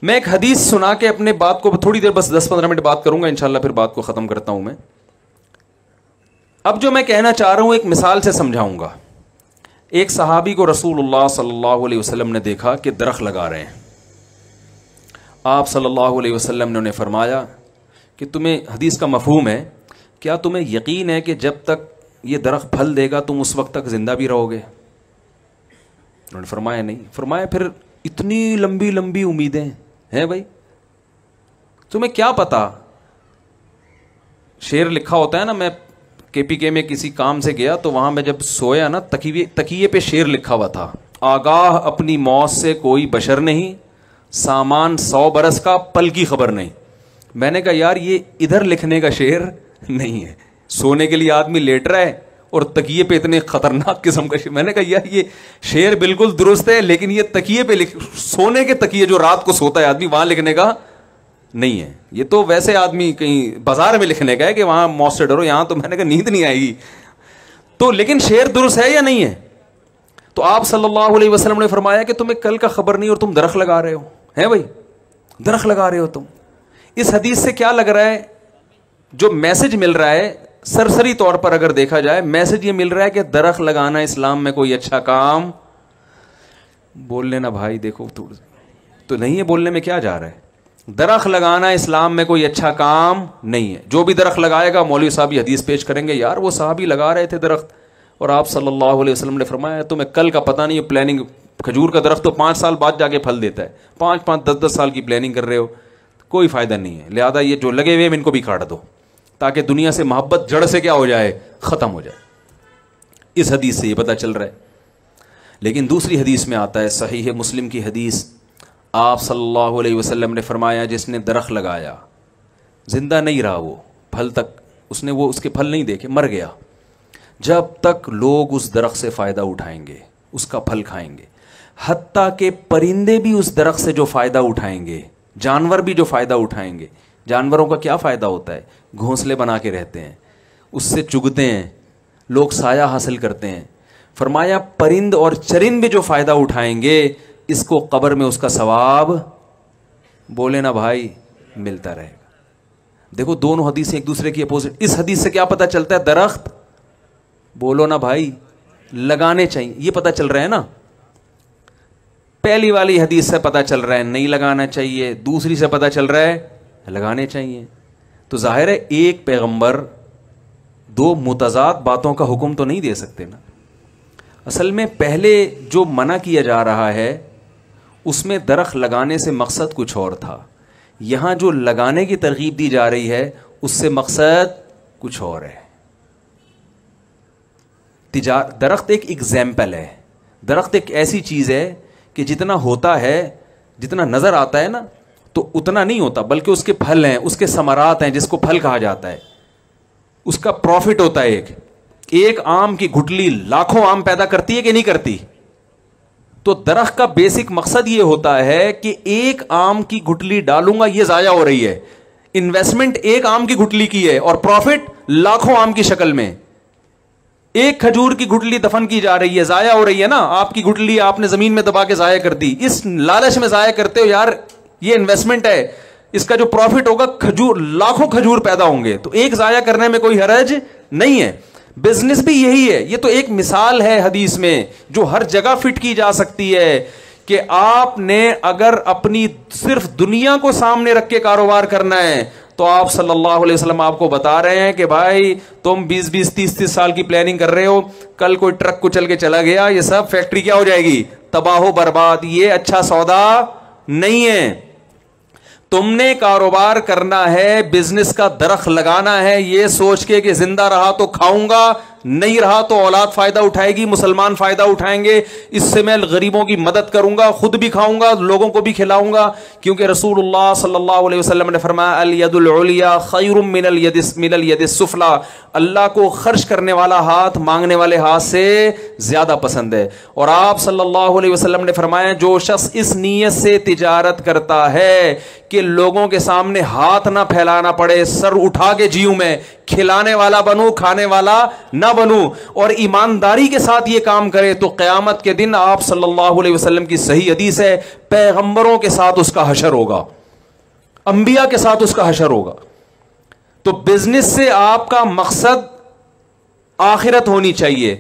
میں ایک حدیث سنا کے اپنے بات کو تھوڑی دیر بس 10-15 منٹ بات کروں گا انشاءاللہ، پھر بات کو ختم کرتا ہوں میں. اب جو میں کہنا چاہ رہا ہوں ایک مثال سے سمجھاؤں گا. ایک صحابی کو رسول اللہ صلی اللہ علیہ وسلم نے دیکھا کہ درخت لگا رہے ہیں. آپ صلی اللہ علیہ وسلم نے انہیں فرمایا کہ تمہیں، حدیث کا مفہوم ہے، کیا تمہیں یقین ہے کہ جب تک یہ درخت پھل دے گا تم اس وقت تک زندہ بھی رہو گے؟ انہوں نے فرمایا نہیں. فرمایا پھر اتنی لمبی لمبی امیدیں ہیں بھائی، تمہیں کیا پتا. شعر لکھا ہوتا ہے نا، میں KPK میں کسی کام سے گیا تو وہاں میں جب سویا نا، تکیے پہ شعر لکھا ہوا تھا، آگاہ اپنی موت سے کوئی بشر نہیں، سامان 100 برس کا پل کی خبر نہیں. میں نے کہا یار یہ ادھر لکھنے کا شعر نہیں ہے. سونے کے لیے آدمی لیٹ رہا ہے اور تکیے پہ اتنے خطرناک قسم کا شعر. میں نے کہا یار یہ شعر بالکل درست ہے، لیکن یہ تکیے پہ سونے کے تکیے جو رات کو سوتا ہے آدمی، وہاں لکھنے کا نہیں ہے. یہ تو ویسے آدمی کہیں بازار میں لکھنے کا ہے کہ وہاں موت سے ڈرو. یہاں تو میں نے کہا نیند نہیں آئے گی. تو لیکن شعر درست ہے یا نہیں ہے؟ تو آپ صلی اللہ علیہ وسلم نے فرمایا کہ تمہیں کل کا خبر نہیں اور تم درخت لگا رہے ہو. ہے بھائی، درخت لگا رہے ہو تم. اس حدیث سے کیا لگ رہا ہے؟ جو میسج مل رہا ہے سرسری طور پر اگر دیکھا جائے، میسج یہ مل رہا ہے کہ درخت لگانا اسلام میں کوئی اچھا کام. بول لینا بھائی دیکھو تو نہیں ہے، بولنے میں کیا جا رہا ہے. درخت لگانا اسلام میں کوئی اچھا کام نہیں ہے. جو بھی درخت لگائے گا مولوی صاحب یہ حدیث پیش کریں گے، یار وہ صحابی لگا رہے تھے درخت اور آپ صلی اللہ علیہ وسلم نے فرمایا تمہیں کل کا پتہ نہیں. پلاننگ، کھجور کا درخت تو 5 سال بعد جا کے پھل دیتا ہے. 5-10 سال کی پلاننگ کر رہے ہو، کوئی فائدہ نہیں ہے. لہذا یہ جو لگے ہوئے ان کو بھی کاٹ دو تاکہ دنیا سے محبت جڑ سے کیا ہو جائے، ختم ہو جائے. اس حدیث سے یہ پتہ چل رہا ہے. لیکن دوسری حدیث میں آتا ہے، صحیح مسلم کی حدیث، آپ صلی اللہ علیہ وسلم نے فرمایا جس نے درخت لگایا، زندہ نہیں رہا وہ پھل تک، اس کے پھل نہیں دیکھے، مر گیا. جب تک لوگ اس درخت سے فائدہ اٹھائیں گے اس کا پھل کھائیں گے. حتیٰ کہ پرندے بھی اس درخت سے جو فائدہ اٹھائیں گے، جانور بھی جو فائدہ اٹھائیں گے. جانوروں کا کیا فائدہ ہوتا ہے؟ گھونسلے بنا کے رہتے ہیں، اس سے چگتے ہیں، لوگ سایہ حاصل کرتے ہیں. فرمایا پرند اور چرند بھی جو فائدہ اٹھائیں گے، اس کو قبر میں اس کا ثواب، بولے نا بھائی، ملتا رہے گا. دیکھو دونوں حدیثیں ایک دوسرے کی اپوزٹ. اس حدیث سے کیا پتہ چلتا ہے؟ درخت، بولو نا بھائی، لگانے چاہیے. یہ پتہ چل رہا ہے نا. پہلی والی حدیث سے پتہ چل رہا ہے نہیں لگانا چاہیے، دوسری سے پتہ چل رہا ہے لگانے چاہیے. تو ظاہر ہے ایک پیغمبر 2 متضاد باتوں کا حکم تو نہیں دے سکتے نا. اصل میں پہلے جو منع کیا جا رہا ہے اس میں درخت لگانے سے مقصد کچھ اور تھا. یہاں جو لگانے کی ترغیب دی جا رہی ہے اس سے مقصد کچھ اور ہے. درخت ایک ایگزامپل ہے. درخت ایک ایسی چیز ہے کہ جتنا ہوتا ہے، جتنا نظر آتا ہے نا، تو اتنا نہیں ہوتا، بلکہ اس کے پھل ہیں، اس کے ثمرات ہیں جس کو پھل کہا جاتا ہے. اس کا پروفٹ ہوتا ہے. ایک آم کی گٹلی لاکھوں آم پیدا کرتی ہے کہ نہیں کرتی؟ تو درخت کا بیسک مقصد یہ ہوتا ہے کہ ایک آم کی گٹلی ڈالوں گا یہ ضائع ہو رہی ہے. انویسٹمنٹ ایک آم کی گٹلی کی ہے اور پروفٹ لاکھوں آم کی شکل میں. ایک کھجور کی گٹلی دفن کی جا رہی ہے، ضائع ہو رہی ہے نا. آپ کی گٹلی آپ نے زمین میں دبا کے ضائع کر دی، اس لالچ میں ضائع کرتے ہو یار یہ انویسٹمنٹ ہے، اس کا جو پروفٹ ہوگا لاکھوں کھجور پیدا ہوں گے، تو ایک ضائع کرنے میں کوئی حرج نہیں ہے. بزنس بھی یہی ہے. یہ تو ایک مثال ہے حدیث میں جو ہر جگہ فٹ کی جا سکتی ہے کہ آپ نے اگر اپنی صرف دنیا کو سامنے رکھ کے کاروبار کرنا ہے تو آپ صلی اللہ علیہ وسلم آپ کو بتا رہے ہیں کہ بھائی تم 20-20 30-30 سال کی پلاننگ کر رہے ہو، کل کوئی ٹرک کچل کے چلا گیا، یہ سب فیکٹری کیا ہو جائے گی؟ تباہ و برباد. یہ اچھا سودا نہیں ہے. تم نے کاروبار کرنا ہے، بزنس کا درخت لگانا ہے یہ سوچ کے کہ زندہ رہا تو کھاؤں گا، نہیں رہا تو اولاد فائدہ اٹھائے گی، مسلمان فائدہ اٹھائیں گے، اس سے میں غریبوں کی مدد کروں گا، خود بھی کھاؤں گا، لوگوں کو بھی کھلاؤں گا. کیونکہ رسول اللہ صلی اللہ علیہ وسلم نے فرمایا الید العلیا خیر من الید السفلی، اللہ کو خرچ کرنے والا ہاتھ مانگنے والے ہاتھ سے زیادہ پسند ہے. اور آپ صلی اللہ علیہ وسلم نے فرمایا جو شخص اس نیت سے تجارت کرتا ہے کہ لوگوں کے سامنے ہاتھ نہ پھیلانا پڑے، سر اٹھا کے جیوں میں، کھلانے والا بنوں کھانے والا نہ بنوں اور ایمانداری کے ساتھ یہ کام کرے تو قیامت کے دن آپ صلی اللہ علیہ وسلم کی صحیح حدیث ہے پیغمبروں کے ساتھ اس کا حشر ہوگا, انبیاء کے ساتھ اس کا حشر ہوگا. تو بزنس سے آپ کا مقصد آخرت ہونی چاہیے.